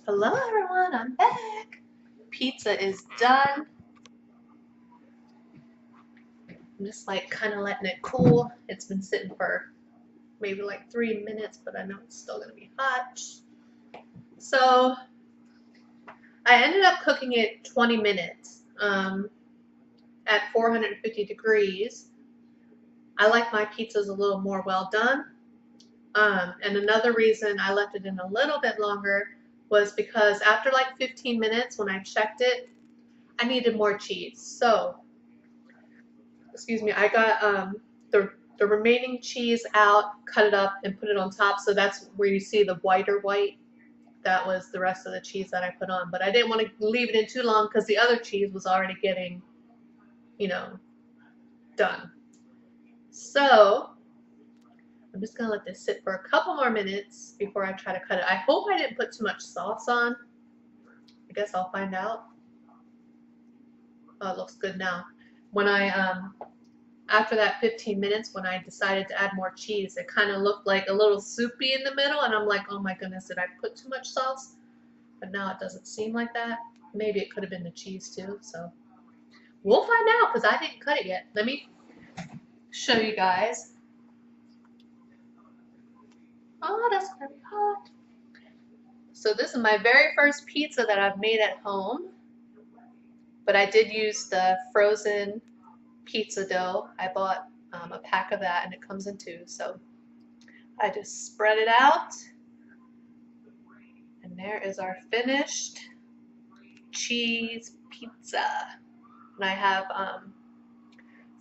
Hello everyone, I'm back. Pizza is done. I'm just like kind of letting it cool. It's been sitting for maybe like 3 minutes, but I know it's still gonna be hot. So I ended up cooking it 20 minutes at 450 degrees. I like my pizzas a little more well done. And another reason I left it in a little bit longer was because after like 15 minutes when I checked it, I needed more cheese. So excuse me, I got the remaining cheese out, cut it up, and put it on top. So that's where you see the whiter white. That was the rest of the cheese that I put on. But I didn't want to leave it in too long because the other cheese was already getting, you know, done. So I'm just gonna let this sit for a couple more minutes before I try to cut it. I hope I didn't put too much sauce on. I guess I'll find out. Oh, it looks good now. When I after that 15 minutes, when I decided to add more cheese, it kind of looked like a little soupy in the middle, and I'm like, oh my goodness, did I put too much sauce? But now it doesn't seem like that. Maybe it could have been the cheese too, so we'll find out because I didn't cut it yet. Let me show you guys. Oh, that's gonna be hot. So this is my very first pizza that I've made at home, but I did use the frozen pizza dough. I bought a pack of that, and it comes in two, so I just spread it out. And there is our finished cheese pizza. And I have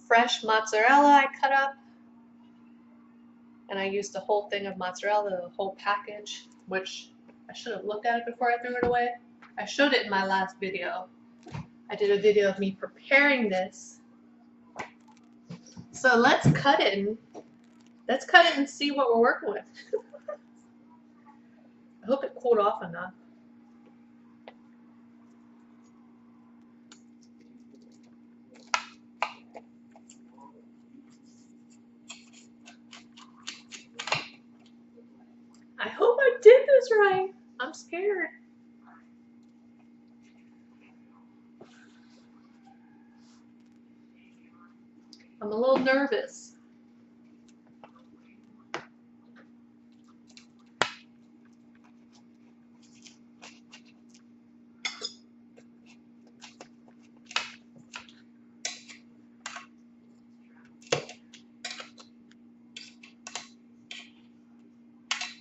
fresh mozzarella I cut up. And I used the whole thing of mozzarella, the whole package, which I should have looked at it before I threw it away. I showed it in my last video. I did a video of me preparing this. So let's cut it and see what we're working with. I hope it cooled off enough. I hope I did this right. I'm scared. I'm a little nervous.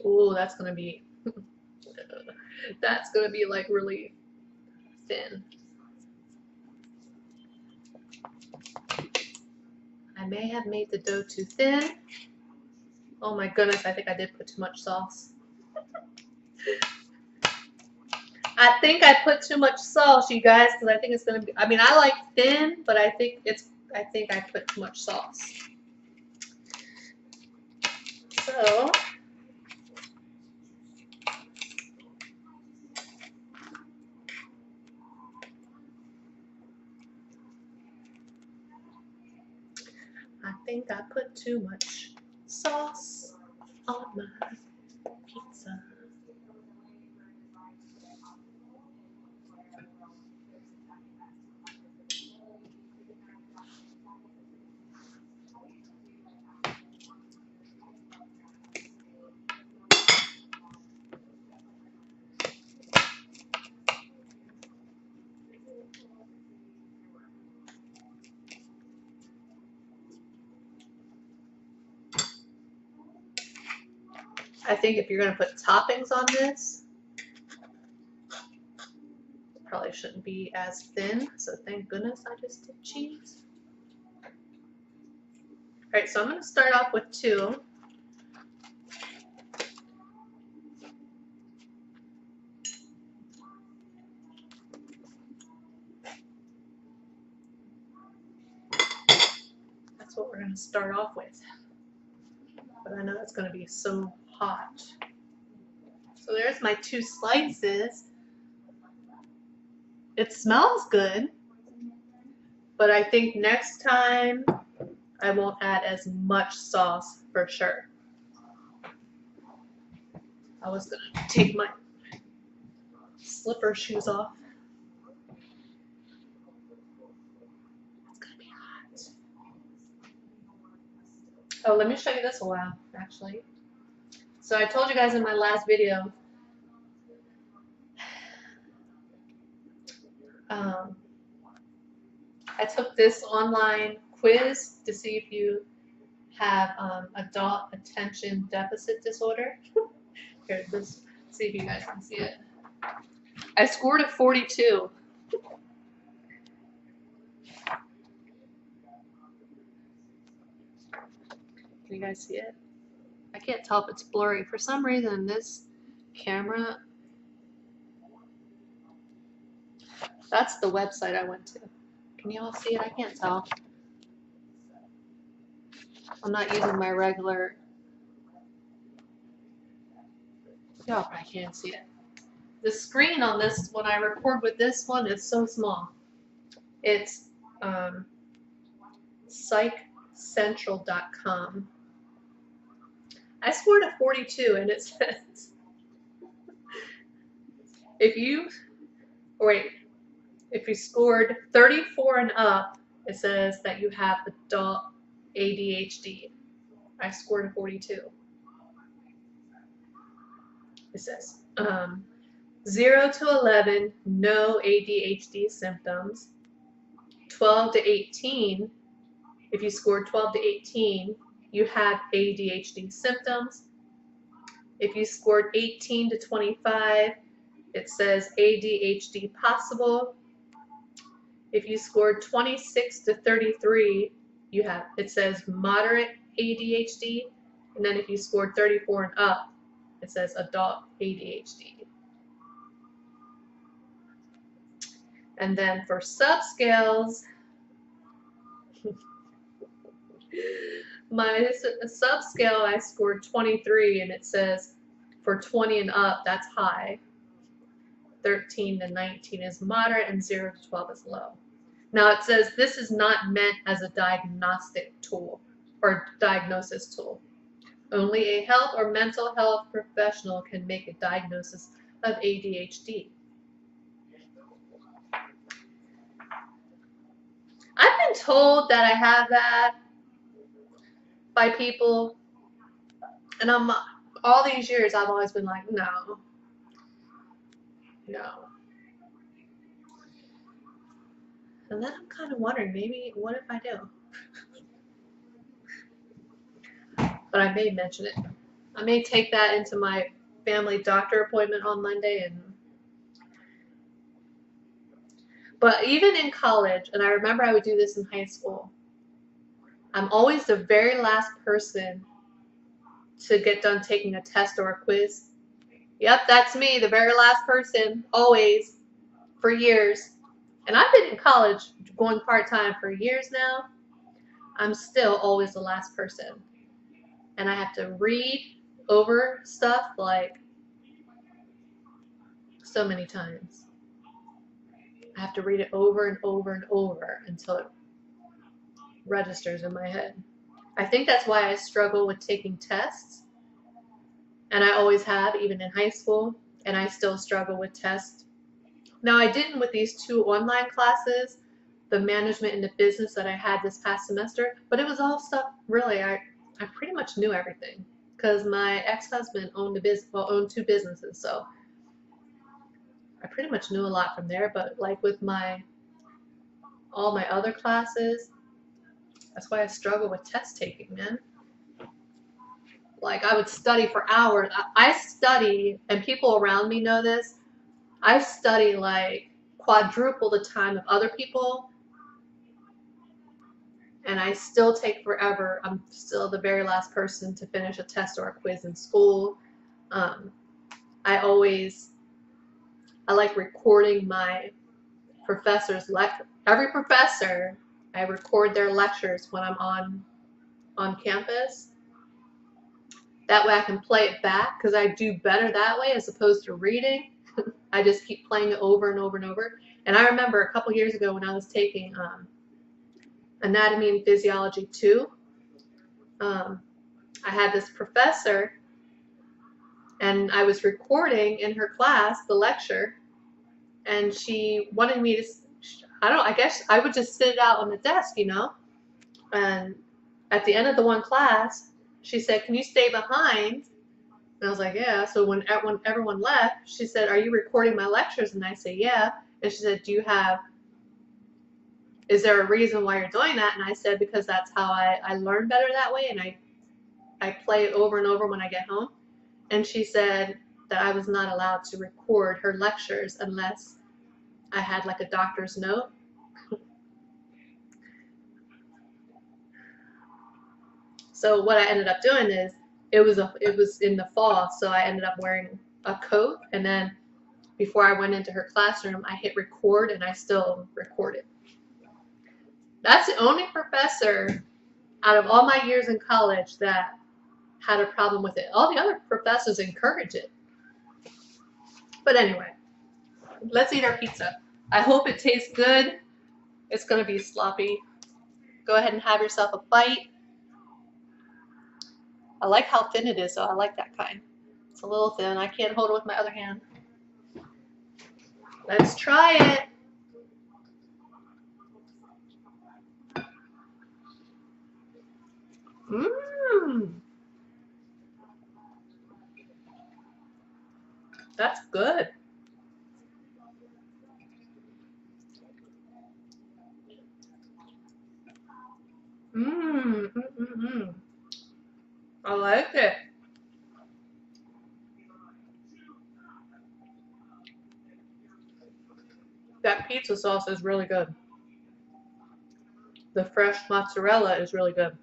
Ooh, that's gonna be like really thin. I may have made the dough too thin. Oh my goodness, I think I did put too much sauce. I think I put too much sauce, you guys, because I think it's gonna be, I mean, I like thin, but I think I put too much sauce. So, I think I put too much sauce on my pizza. I think if you're gonna put toppings on this, it probably shouldn't be as thin. So thank goodness I just did cheese. All right, so I'm gonna start off with 2. That's what we're gonna start off with. But I know it's gonna be so hot. So there's my 2 slices. It smells good, but I think next time I won't add as much sauce for sure. I was gonna take my slipper shoes off. It's gonna be hot. Oh, let me show you this a while, actually. So I told you guys in my last video, I took this online quiz to see if you have adult attention deficit disorder. Here, let's see if you guys can see it. I scored a 42. Can you guys see it? I can't tell if it's blurry. For some reason, this camera, that's the website I went to. Can you all see it? I can't tell. I'm not using my regular. Y'all probably can't see it. The screen on this, when I record with this one, is so small. It's psychcentral.com. I scored a 42, and it says if you scored 34 and up, it says that you have adult ADHD. I scored a 42. It says 0 to 11, no ADHD symptoms. 12 to 18, if you scored 12 to 18, you have ADHD symptoms. If you scored 18 to 25, it says ADHD possible. If you scored 26 to 33, it says moderate ADHD. And then if you scored 34 and up, it says adult ADHD. And then for subscales, my subscale, I scored 23, and it says for 20 and up, that's high. 13 to 19 is moderate, and 0 to 12 is low. Now it says this is not meant as a diagnostic tool or diagnosis tool. Only a health or mental health professional can make a diagnosis of ADHD. I've been told that I have that by people, and all these years I've always been like, no. And then I'm kind of wondering, maybe, what if I do? But I may mention it. I may take that into my family doctor appointment on Monday. But even in college, and I remember I would do this in high school, I'm always the very last person to get done taking a test or a quiz. Yep, that's me, the very last person, always, for years. And I've been in college going part-time for years now. I'm still always the last person. And I have to read over stuff like so many times. I have to read it over and over and over until it registers in my head. I think that's why I struggle with taking tests. And I always have, even in high school. And I still struggle with tests. Now, I didn't with these 2 online classes, the management and the business that I had this past semester, but it was all stuff, really, I pretty much knew everything because my ex-husband owned 2 businesses, so I pretty much knew a lot from there. But like with all my other classes, that's why I struggle with test taking, man. Like, I would study for hours. I study, and people around me know this, I study like quadruple the time of other people, and I still take forever. I'm still the very last person to finish a test or a quiz in school. I like recording my professor's lecture. Every professor, I record their lectures when I'm on campus. That way I can play it back, because I do better that way as opposed to reading. I just keep playing it over and over and over. And I remember a couple years ago when I was taking Anatomy and Physiology 2, I had this professor, and I was recording in her class the lecture, and she wanted me to, I guess I would just sit it out on the desk, you know? And at the end of the one class, she said, "Can you stay behind?" And I was like, "Yeah." So when everyone left, she said, "Are you recording my lectures?" And I said, "Yeah." And she said, is there a reason why you're doing that? And I said, "Because that's how I learn better that way, and I play it over and over when I get home." And she said that I was not allowed to record her lectures unless I had like a doctor's note. So what I ended up doing is it was in the fall, so I ended up wearing a coat, and then before I went into her classroom, I hit record and I still recorded. That's the only professor out of all my years in college that had a problem with it. All the other professors encourage it. But anyway, let's eat our pizza. I hope it tastes good. It's going to be sloppy. Go ahead and have yourself a bite. I like how thin it is, so I like that kind. It's a little thin. I can't hold it with my other hand. Let's try it. Mmm. That's good. Mmm. Mm-mm-mm. I like it. That pizza sauce is really good. The fresh mozzarella is really good.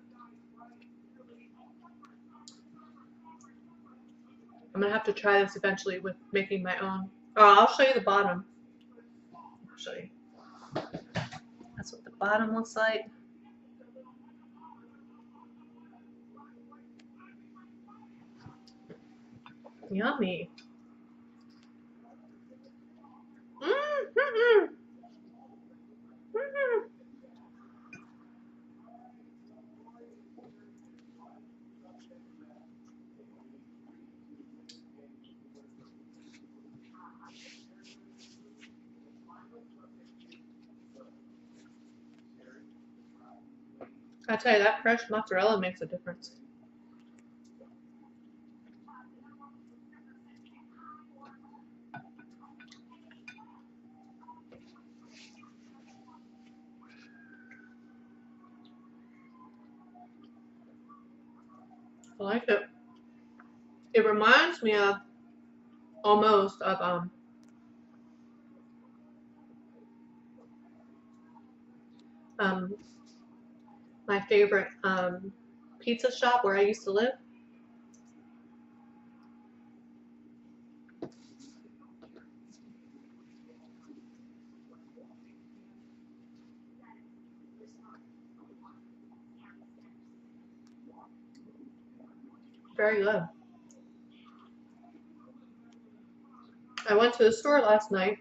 I'm gonna have to try this eventually with making my own. Oh, I'll show you the bottom. I'll show you. That's what the bottom looks like. Yummy. Mm-hmm. Mm-hmm. I tell you, that fresh mozzarella makes a difference. I like it. It reminds me of almost of um my favorite pizza shop where I used to live. Very good. I went to the store last night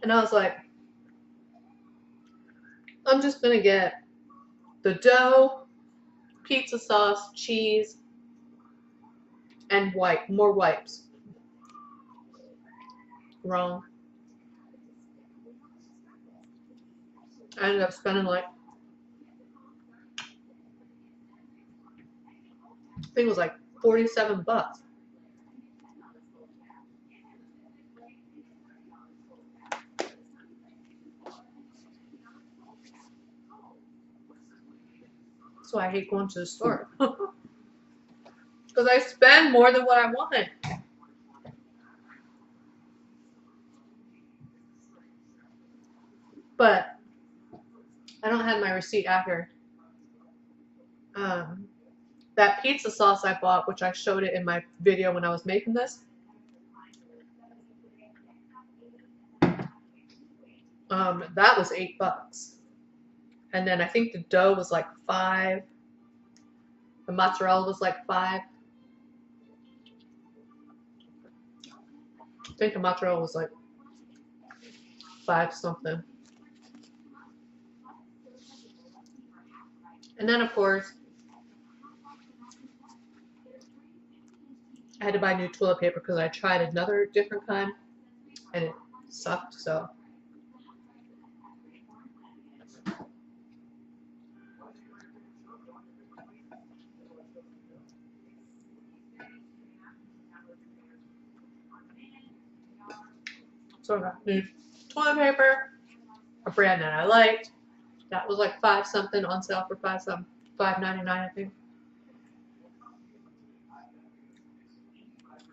and I was like, I'm just gonna get the dough, pizza sauce, cheese, and more wipes. Wrong. I ended up spending like, I think it was like 47 bucks. So I hate going to the store. Because I spend more than what I want. But I don't have my receipt after. Um, that pizza sauce I bought, which I showed it in my video when I was making this, that was 8 bucks. And then I think the dough was like 5. The mozzarella was like 5. I think the mozzarella was like 5 something. And then of course, I had to buy new toilet paper because I tried another different kind and it sucked. So I got new toilet paper, a brand that I liked. That was like 5 something on sale for 5 something, $5.99 I think.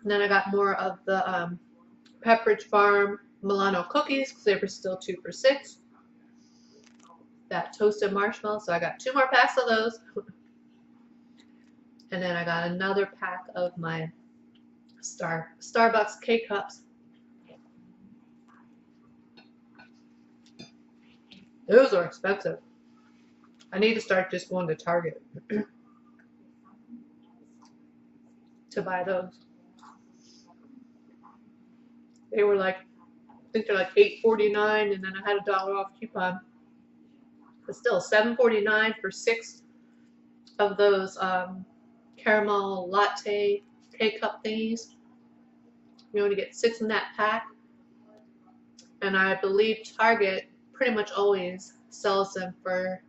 And then I got more of the Pepperidge Farm Milano cookies because they were still 2 for $6. That toasted marshmallow, so I got 2 more packs of those. And then I got another pack of my Starbucks K-Cups. Those are expensive. I need to start just going to Target to buy those. They were like, I think they're like $8.49, and then I had a $1 off coupon. But still, $7.49 for 6 of those caramel latte K-cup thingies. You only get 6 in that pack. And I believe Target pretty much always sells them for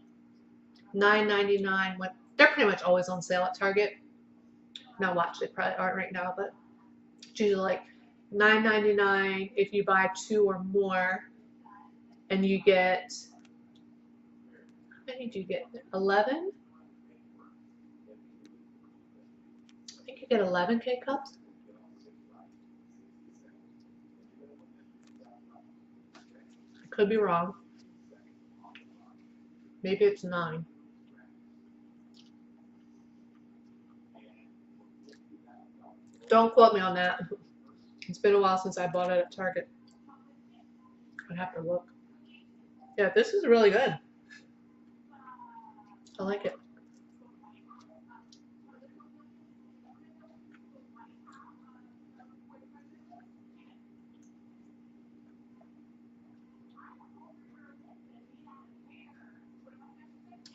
$9.99. They're pretty much always on sale at Target. Now watch, they probably aren't right now, but it's usually like $9.99 if you buy 2 or more, and you get, how many do you get? 11? I think you get 11 K-cups. I could be wrong. Maybe it's 9. Don't quote me on that. It's been a while since I bought it at Target. I'd have to look. Yeah, this is really good. I like it.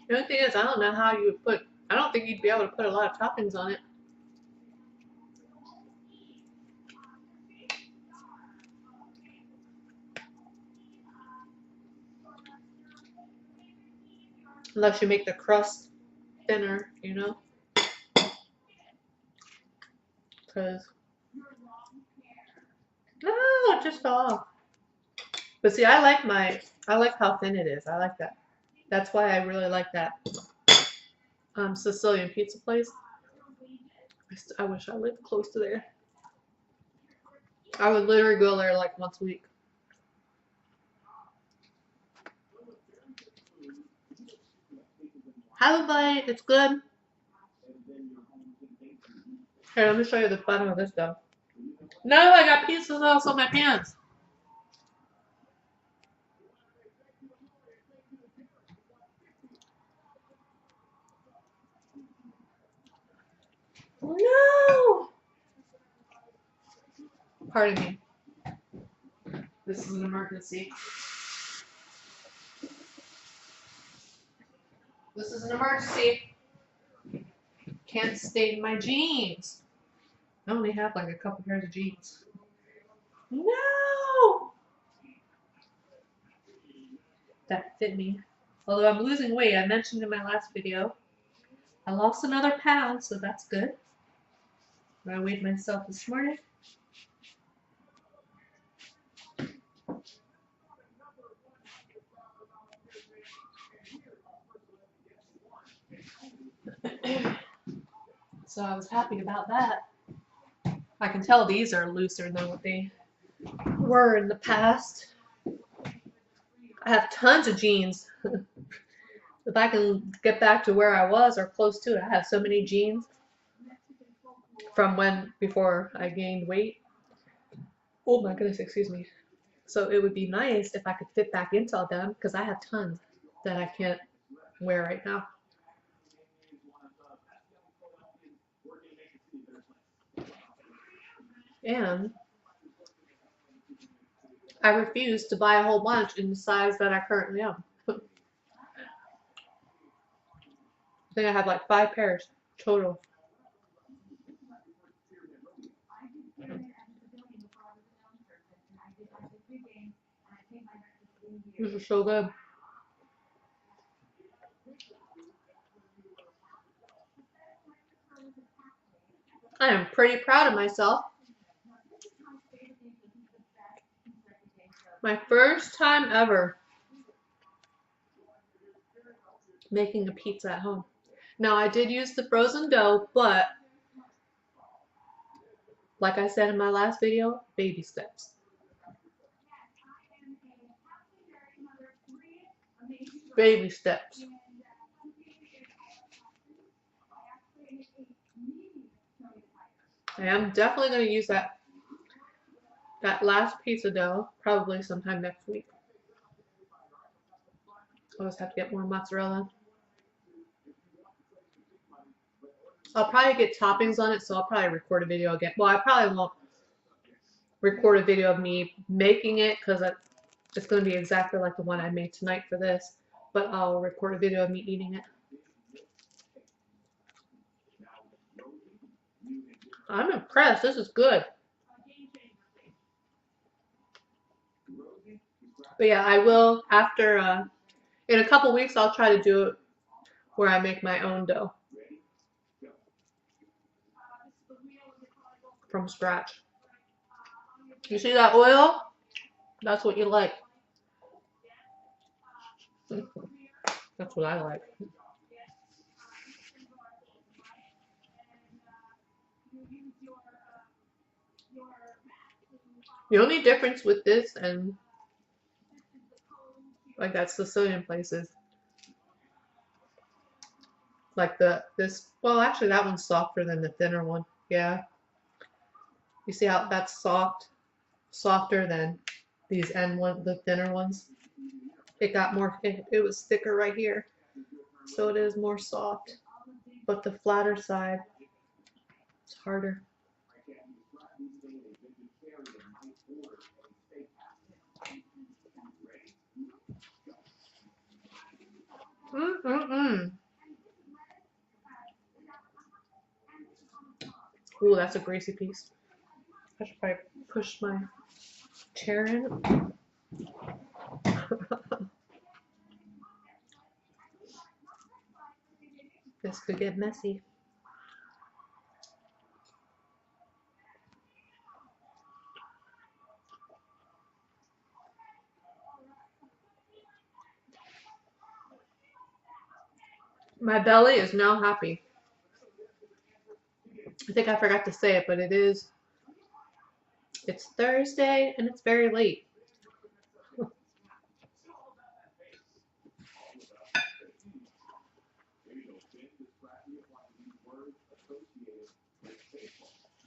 The only thing is, I don't know how you would put, I don't think you'd be able to put a lot of toppings on it. Unless you make the crust thinner, you know? Because, no, it just fell off. But see, I like how thin it is. I like that. That's why I really like that Sicilian pizza place. I wish I lived close to there. I would literally go there like once a week. Have a bite. It's good. Here, let me show you the bottom of this though. No, I got pizza sauce on my pants. No! Pardon me. This is an emergency. This is an emergency. Can't stain my jeans. I only have like a couple pairs of jeans. No! That fit me. Although I'm losing weight, I mentioned in my last video, I lost another pound, so that's good. I weighed myself this morning. So I was happy about that. I can tell these are looser than what they were in the past. I have tons of jeans. If I can get back to where I was or close to it, I have so many jeans from before I gained weight. Oh my goodness, excuse me. So it would be nice if I could fit back into all them because I have tons that I can't wear right now. And I refuse to buy a whole bunch in the size that I currently am. I think I have like 5 pairs total. This is so good. I am pretty proud of myself. My first time ever making a pizza at home. Now, I did use the frozen dough, but like I said in my last video, baby steps. Baby steps. I am definitely going to use that last pizza dough probably sometime next week. I'll just have to get more mozzarella. I'll probably get toppings on it, so I'll probably record a video again. Well, I probably won't record a video of me making it because it's going to be exactly like the one I made tonight for this, but I'll record a video of me eating it. I'm impressed. This is good. But yeah, I will after, in a couple weeks, I'll try to do it where I make my own dough from scratch. You see that oil? That's what you like. That's what I like. The only difference with this and like that Sicilian places, like well, actually that one's softer than the thinner one. Yeah. You see how that's softer than these the thinner ones. It got more, it was thicker right here, so it is more soft. But the flatter side, it's harder. Ooh, that's a greasy piece. I should probably push my chair in. This could get messy. My belly is now happy. I think I forgot to say it, but it's Thursday and it's very late.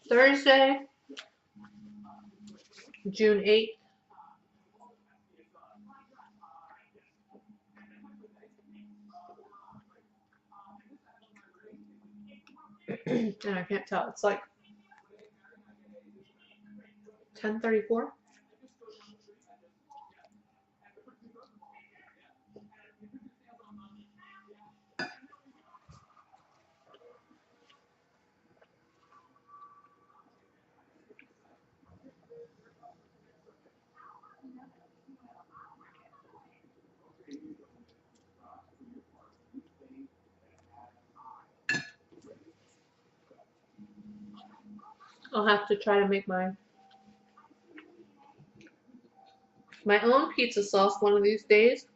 Thursday, June 8th. And I can't tell. It's like 10:34. I'll have to try to make my own pizza sauce one of these days.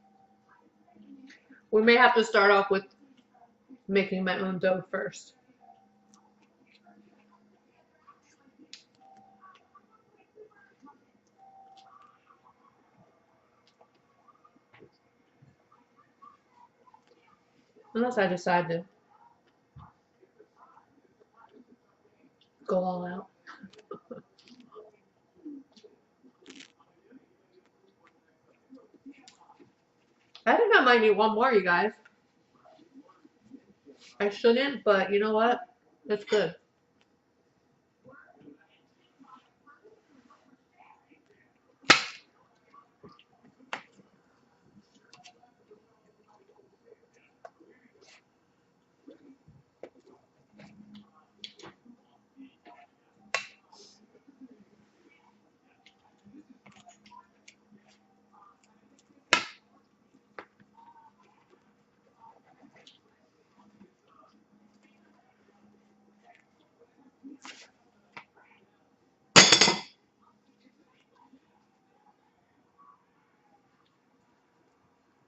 We may have to start off with making my own dough first. Unless I decide to go all out. I think I might need one more, you guys. I shouldn't, but you know what? It's good.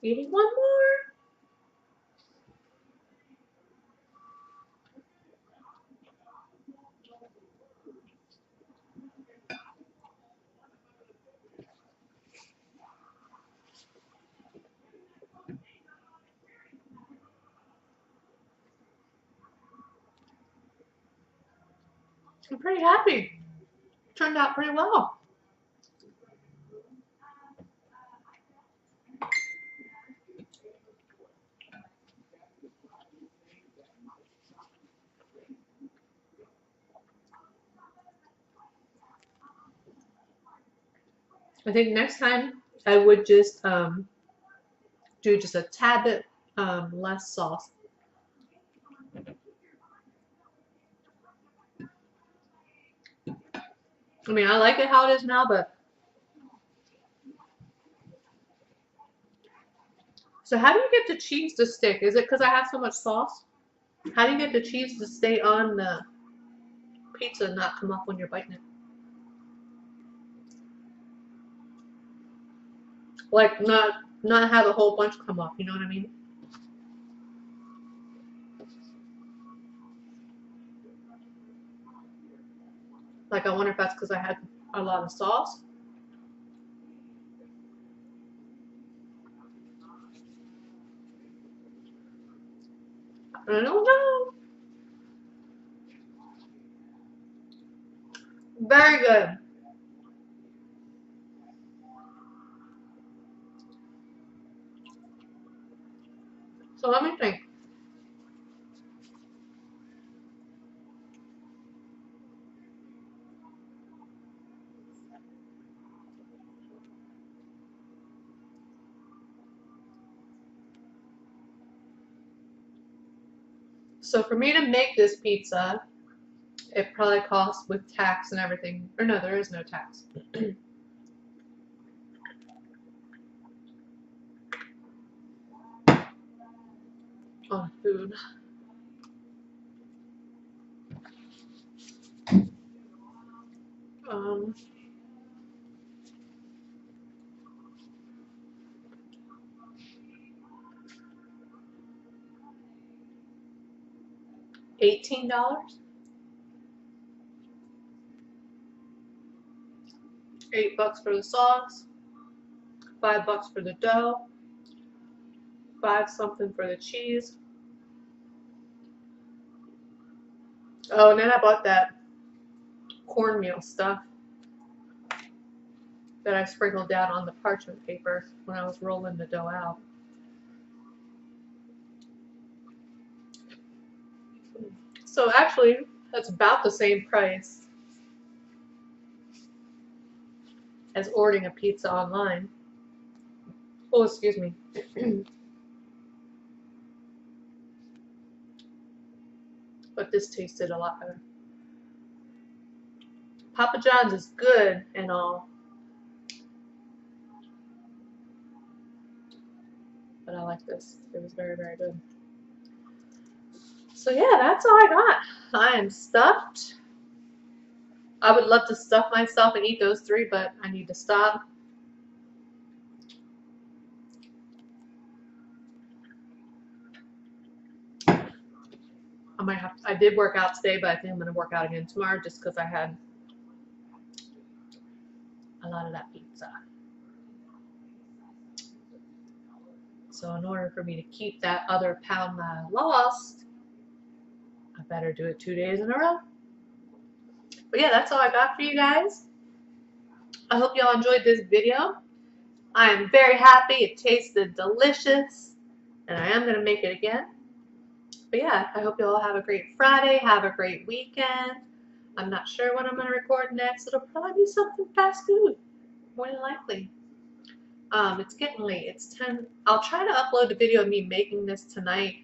Eating one more. I'm pretty happy. Turned out pretty well. I think next time I would just do just a tad bit less sauce. I mean, I like it how it is now, but so how do you get the cheese to stick? Is it because I have so much sauce? How do you get the cheese to stay on the pizza and not come off when you're biting it? Like not have a whole bunch come off, you know what I mean? Like I wonder if that's because I had a lot of sauce. I don't know. Very good. So let me think. So for me to make this pizza, it probably costs with tax and everything. Or no, there is no tax. On food. Um, $18. $8 for the sauce. $5 for the dough. 5 something for the cheese. Oh, and then I bought that cornmeal stuff that I sprinkled down on the parchment paper when I was rolling the dough out. So actually, that's about the same price as ordering a pizza online. Oh, excuse me. But this tasted a lot better. Papa John's is good and all, but I like this. It was very, very good. So yeah, that's all I got. I am stuffed. I would love to stuff myself and eat those 3, but I need to stop. I might have to, I did work out today, but I think I'm going to work out again tomorrow just because I had a lot of that pizza. So in order for me to keep that other pound that I lost, I better do it 2 days in a row. But yeah, that's all I got for you guys. I hope y'all enjoyed this video. I am very happy. It tasted delicious, and I am going to make it again. But yeah, I hope you all have a great Friday. Have a great weekend. I'm not sure when I'm going to record next. It'll probably be something fast food, more than likely. It's getting late. It's 10. I'll try to upload the video of me making this tonight,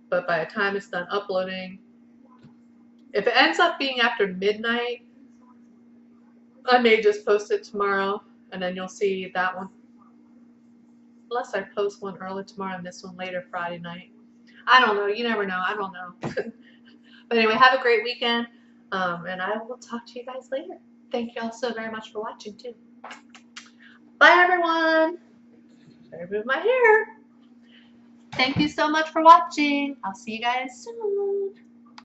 but by the time it's done uploading, if it ends up being after midnight, I may just post it tomorrow, and then you'll see that one. Unless I post one early tomorrow and this one later Friday night. I don't know. You never know. I don't know. But anyway, have a great weekend, and I will talk to you guys later. Thank you all so very much for watching, too. Bye, everyone. Better move my hair. Thank you so much for watching. I'll see you guys soon.